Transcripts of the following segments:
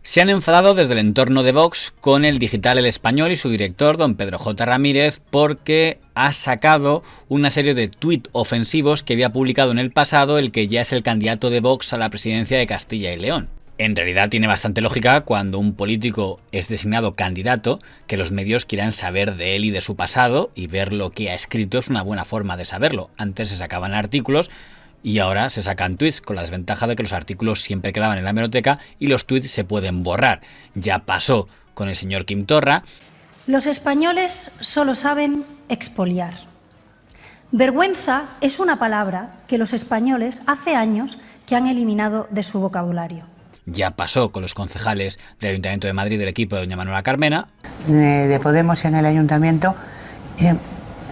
Se han enfadado desde el entorno de Vox con el digital El Español y su director, don Pedro J. Ramírez, porque ha sacado una serie de tuits ofensivos que había publicado en el pasado el que ya es el candidato de Vox a la presidencia de Castilla y León. En realidad tiene bastante lógica cuando un político es designado candidato que los medios quieran saber de él y de su pasado, y ver lo que ha escrito es una buena forma de saberlo. Antes se sacaban artículos y ahora se sacan tweets, con la desventaja de que los artículos siempre quedaban en la hemeroteca y los tweets se pueden borrar. Ya pasó con el señor Quim Torra. Los españoles solo saben expoliar. Vergüenza es una palabra que los españoles hace años que han eliminado de su vocabulario. Ya pasó con los concejales del Ayuntamiento de Madrid del equipo de doña Manuela Carmena. De Podemos en el Ayuntamiento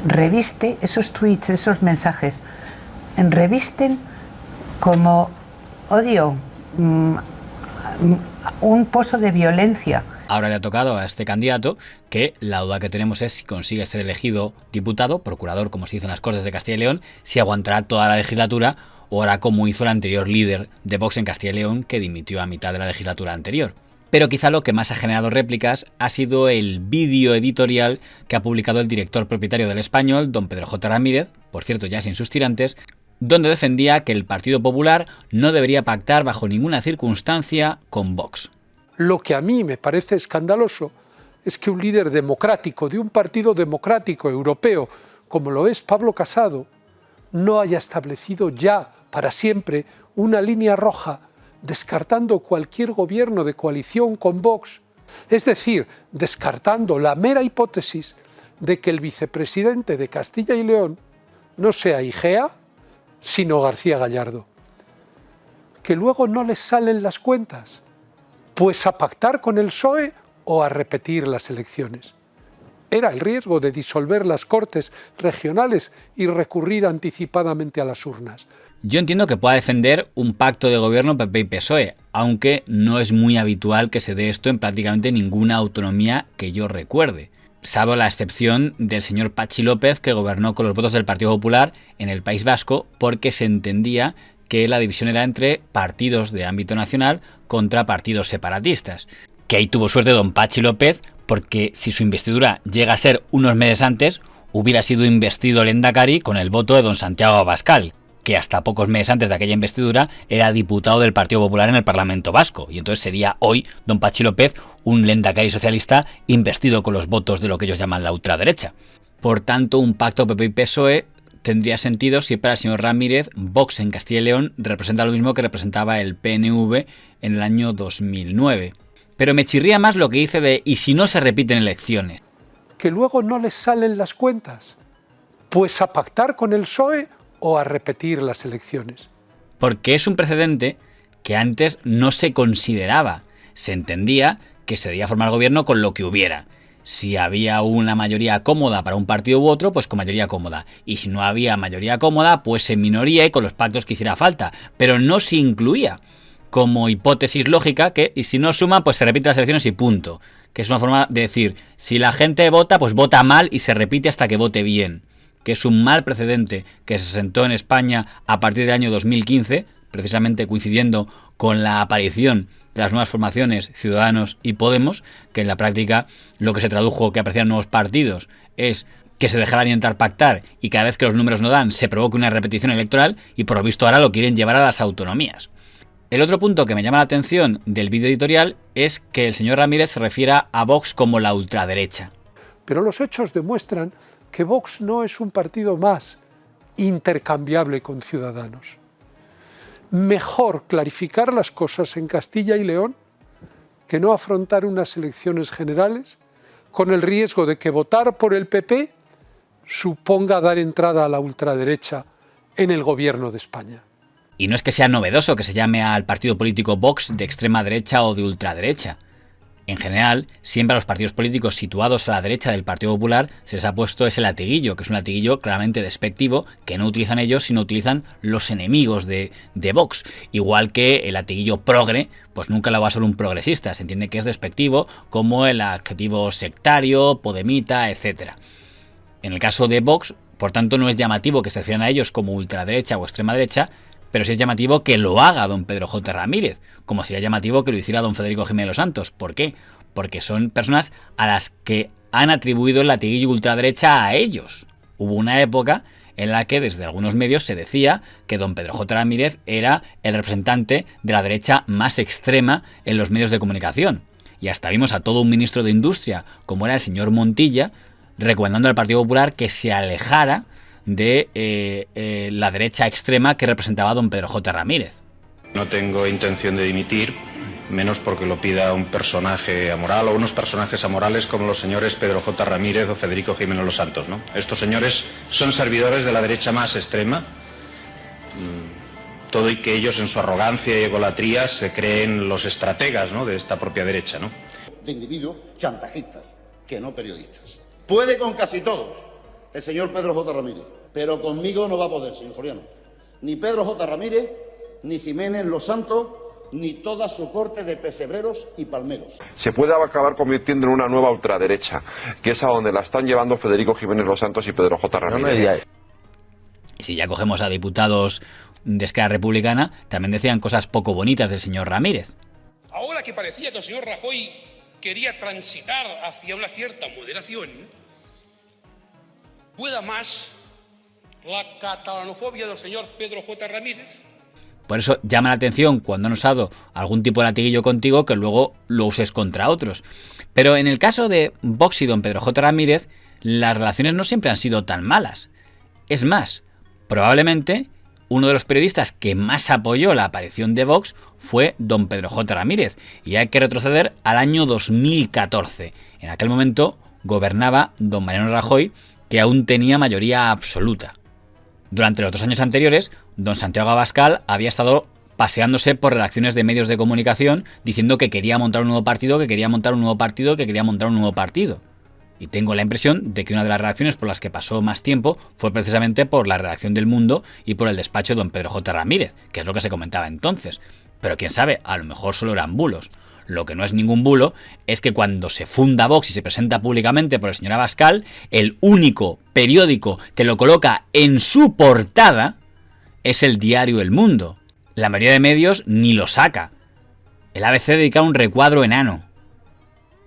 reviste esos tweets, esos mensajes, revisten como odio, un pozo de violencia. Ahora le ha tocado a este candidato, que la duda que tenemos es si consigue ser elegido diputado, procurador, como se dice en las Cortes de Castilla y León, si aguantará toda la legislatura o hará como hizo el anterior líder de Vox en Castilla y León, que dimitió a mitad de la legislatura anterior. Pero quizá lo que más ha generado réplicas ha sido el vídeo editorial que ha publicado el director propietario del Español, don Pedro J. Ramírez, por cierto ya sin sus tirantes, donde defendía que el Partido Popular no debería pactar bajo ninguna circunstancia con Vox. Lo que a mí me parece escandaloso es que un líder democrático de un partido democrático europeo como lo es Pablo Casado no haya establecido ya para siempre una línea roja descartando cualquier gobierno de coalición con Vox, es decir, descartando la mera hipótesis de que el vicepresidente de Castilla y León no sea Igea, sino García Gallardo. Que luego no les salen las cuentas, pues a pactar con el PSOE o a repetir las elecciones. Era el riesgo de disolver las Cortes regionales y recurrir anticipadamente a las urnas. Yo entiendo que pueda defender un pacto de gobierno PP y PSOE, aunque no es muy habitual que se dé esto en prácticamente ninguna autonomía que yo recuerde, salvo la excepción del señor Patxi López, que gobernó con los votos del Partido Popular en el País Vasco porque se entendía que la división era entre partidos de ámbito nacional contra partidos separatistas. Que ahí tuvo suerte don Patxi López, porque si su investidura llega a ser unos meses antes, hubiera sido investido lehendakari con el voto de don Santiago Abascal, que hasta pocos meses antes de aquella investidura era diputado del Partido Popular en el Parlamento Vasco, y entonces sería hoy don Patxi López un lehendakari socialista investido con los votos de lo que ellos llaman la ultraderecha. Por tanto, un pacto PP y PSOE tendría sentido si para el señor Ramírez Vox en Castilla y León representa lo mismo que representaba el PNV en el año 2009. Pero me chirría más lo que dice de ¿y si no se repiten elecciones? Que luego no les salen las cuentas, pues a pactar con el PSOE o a repetir las elecciones. Porque es un precedente que antes no se consideraba. Se entendía que se debía formar gobierno con lo que hubiera. Si había una mayoría cómoda para un partido u otro, pues con mayoría cómoda. Y si no había mayoría cómoda, pues en minoría y con los pactos que hiciera falta. Pero no se incluía como hipótesis lógica que, y si no suma, pues se repiten las elecciones y punto. Que es una forma de decir, si la gente vota, pues vota mal y se repite hasta que vote bien. Que es un mal precedente que se sentó en España a partir del año 2015, precisamente coincidiendo con la aparición de las nuevas formaciones Ciudadanos y Podemos, que en la práctica lo que se tradujo que aparecieran nuevos partidos es que se dejara de intentar pactar y cada vez que los números no dan se provoque una repetición electoral, y por lo visto ahora lo quieren llevar a las autonomías. El otro punto que me llama la atención del vídeo editorial es que el señor Ramírez se refiera a Vox como la ultraderecha. Pero los hechos demuestran que Vox no es un partido más intercambiable con Ciudadanos. Mejor clarificar las cosas en Castilla y León que no afrontar unas elecciones generales con el riesgo de que votar por el PP suponga dar entrada a la ultraderecha en el gobierno de España. Y no es que sea novedoso que se llame al partido político Vox de extrema derecha o de ultraderecha. En general, siempre a los partidos políticos situados a la derecha del Partido Popular se les ha puesto ese latiguillo, que es un latiguillo claramente despectivo, que no utilizan ellos, sino utilizan los enemigos de Vox. Igual que el latiguillo progre, pues nunca lo va a ser un progresista, se entiende que es despectivo, como el adjetivo sectario, podemita, etc. En el caso de Vox, por tanto, no es llamativo que se refieran a ellos como ultraderecha o extrema derecha, pero sí es llamativo que lo haga don Pedro J. Ramírez, como sería llamativo que lo hiciera don Federico Jiménez Los Santos. ¿Por qué? Porque son personas a las que han atribuido el latiguillo ultraderecha a ellos. Hubo una época en la que desde algunos medios se decía que don Pedro J. Ramírez era el representante de la derecha más extrema en los medios de comunicación. Y hasta vimos a todo un ministro de Industria, como era el señor Montilla, recomendando al Partido Popular que se alejara de la derecha extrema que representaba a don Pedro J. Ramírez. No tengo intención de dimitir, menos porque lo pida un personaje amoral o unos personajes amorales como los señores Pedro J. Ramírez o Federico Jiménez Los Santos, ¿no? Estos señores son servidores de la derecha más extrema, todo y que ellos en su arrogancia y egolatría se creen los estrategas, ¿no?, de esta propia derecha, ¿no? De individuos chantajistas, que no periodistas. Puede con casi todos el señor Pedro J. Ramírez, pero conmigo no va a poder, señor Soriano. Ni Pedro J. Ramírez, ni Jiménez Los Santos, ni toda su corte de pesebreros y palmeros. Se puede acabar convirtiendo en una nueva ultraderecha, que es a donde la están llevando Federico Jiménez Los Santos y Pedro J. Ramírez. Si ya cogemos a diputados de Esquerra Republicana, también decían cosas poco bonitas del señor Ramírez. Ahora que parecía que el señor Rajoy quería transitar hacia una cierta moderación, pueda más la catalanofobia del señor Pedro J. Ramírez. Por eso llama la atención cuando han usado algún tipo de latiguillo contigo que luego lo uses contra otros. Pero en el caso de Vox y don Pedro J. Ramírez, las relaciones no siempre han sido tan malas. Es más, probablemente uno de los periodistas que más apoyó la aparición de Vox fue don Pedro J. Ramírez. Y hay que retroceder al año 2014. En aquel momento gobernaba don Mariano Rajoy, que aún tenía mayoría absoluta. Durante los 2 años anteriores, don Santiago Abascal había estado paseándose por redacciones de medios de comunicación diciendo que quería montar un nuevo partido, que quería montar un nuevo partido, que quería montar un nuevo partido. Y tengo la impresión de que una de las redacciones por las que pasó más tiempo fue precisamente por la redacción del Mundo y por el despacho de don Pedro J. Ramírez, que es lo que se comentaba entonces. Pero quién sabe, a lo mejor solo eran bulos. Lo que no es ningún bulo es que cuando se funda Vox y se presenta públicamente por el señor Abascal, el único periódico que lo coloca en su portada es el diario El Mundo. La mayoría de medios ni lo saca. El ABC dedica un recuadro enano.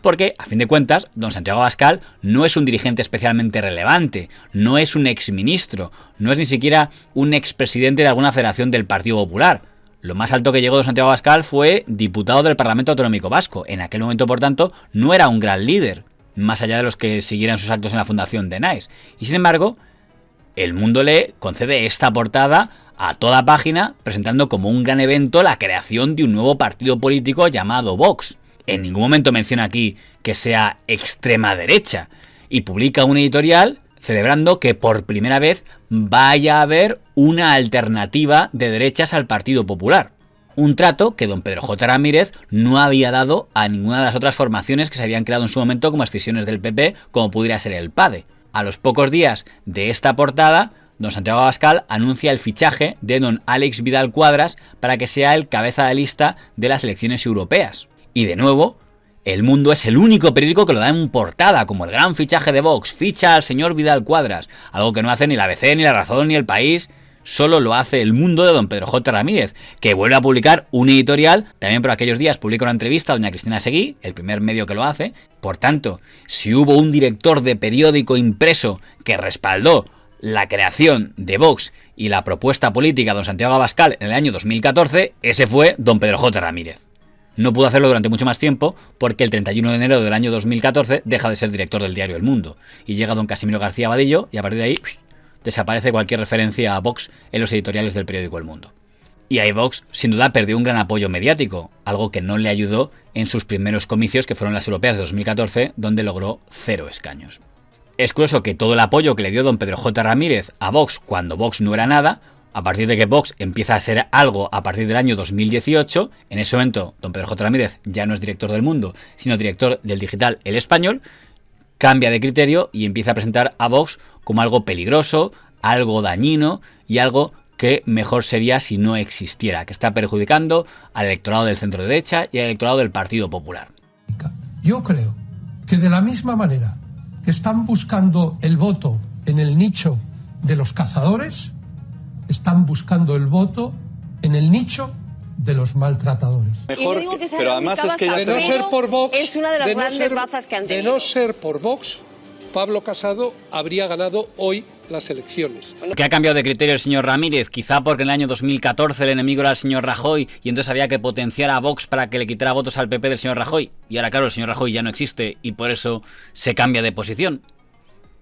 Porque, a fin de cuentas, don Santiago Abascal no es un dirigente especialmente relevante, no es un exministro, no es ni siquiera un expresidente de alguna federación del Partido Popular. Lo más alto que llegó don Santiago Abascal fue diputado del Parlamento Autonómico Vasco. En aquel momento, por tanto, no era un gran líder, más allá de los que siguieran sus actos en la fundación de Nice. Y sin embargo, El Mundo le concede esta portada a toda página, presentando como un gran evento la creación de un nuevo partido político llamado Vox. En ningún momento menciona aquí que sea extrema derecha, y publica un editorial celebrando que por primera vez vaya a haber una alternativa de derechas al Partido Popular. Un trato que don Pedro J. Ramírez no había dado a ninguna de las otras formaciones que se habían creado en su momento como escisiones del PP, como pudiera ser el PADE. A los pocos días de esta portada, don Santiago Abascal anuncia el fichaje de don Àlex Vidal Quadras para que sea el cabeza de lista de las elecciones europeas. Y de nuevo, El Mundo es el único periódico que lo da en portada, como el gran fichaje de Vox, ficha al señor Vidal Quadras, algo que no hace ni la ABC, ni La Razón, ni El País, solo lo hace El Mundo de don Pedro J. Ramírez, que vuelve a publicar un editorial, también por aquellos días publica una entrevista a doña Cristina Seguí, el primer medio que lo hace. Por tanto, si hubo un director de periódico impreso que respaldó la creación de Vox y la propuesta política de don Santiago Abascal en el año 2014, ese fue don Pedro J. Ramírez. No pudo hacerlo durante mucho más tiempo porque el 31 de enero del año 2014 deja de ser director del diario El Mundo y llega don Casimiro García Vadillo y a partir de ahí desaparece cualquier referencia a Vox en los editoriales del periódico El Mundo. Y ahí Vox sin duda perdió un gran apoyo mediático, algo que no le ayudó en sus primeros comicios, que fueron las europeas de 2014, donde logró 0 escaños. Es curioso que todo el apoyo que le dio don Pedro J. Ramírez a Vox cuando Vox no era nada, a partir de que Vox empieza a ser algo a partir del año 2018, en ese momento don Pedro J. Ramírez ya no es director del Mundo, sino director del digital El Español, cambia de criterio y empieza a presentar a Vox como algo peligroso, algo dañino y algo que mejor sería si no existiera, que está perjudicando al electorado del centro derecha y al electorado del Partido Popular. Yo creo que de la misma manera que están buscando el voto en el nicho de los cazadores, están buscando el voto en el nicho de los maltratadores. Mejor, pero además es que de no ser por Vox, es una de las grandes bazas que han tenido. De no ser por Vox, Pablo Casado habría ganado hoy las elecciones. ¿Qué ha cambiado de criterio el señor Ramírez? Quizá porque en el año 2014 el enemigo era el señor Rajoy y entonces había que potenciar a Vox para que le quitara votos al PP del señor Rajoy. Y ahora, claro, el señor Rajoy ya no existe y por eso se cambia de posición.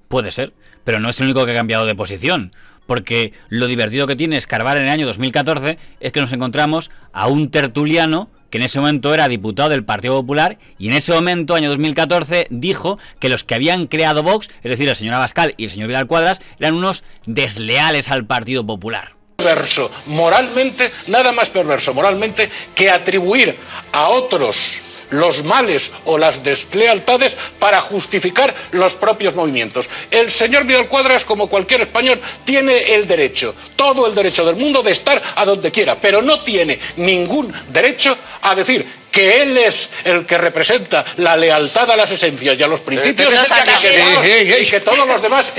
Puede ser, pero no es el único que ha cambiado de posición. Porque lo divertido que tiene escarbar en el año 2014 es que nos encontramos a un tertuliano que en ese momento era diputado del Partido Popular y en ese momento, año 2014, dijo que los que habían creado Vox, es decir, el señor Abascal y el señor Vidal Cuadras, eran unos desleales al Partido Popular. Perverso, moralmente, nada más perverso moralmente que atribuir a otros los males o las deslealtades para justificar los propios movimientos. El señor Vidal Cuadras, como cualquier español, tiene el derecho, todo el derecho del mundo de estar a donde quiera, pero no tiene ningún derecho a decir que él es el que representa la lealtad a las esencias y a los principios y que todos los demás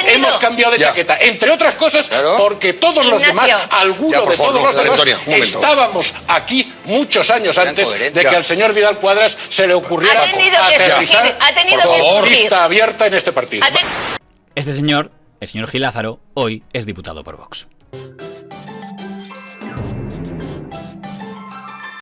hemos cambiado de chaqueta, entre otras cosas porque todos los demás, algunos de todos los demás, estábamos aquí muchos años antes de que al señor Vidal Cuadras se le ocurriera aterrizar por lista abierta en este partido. Este señor, el señor Gil Lázaro, hoy es diputado por Vox.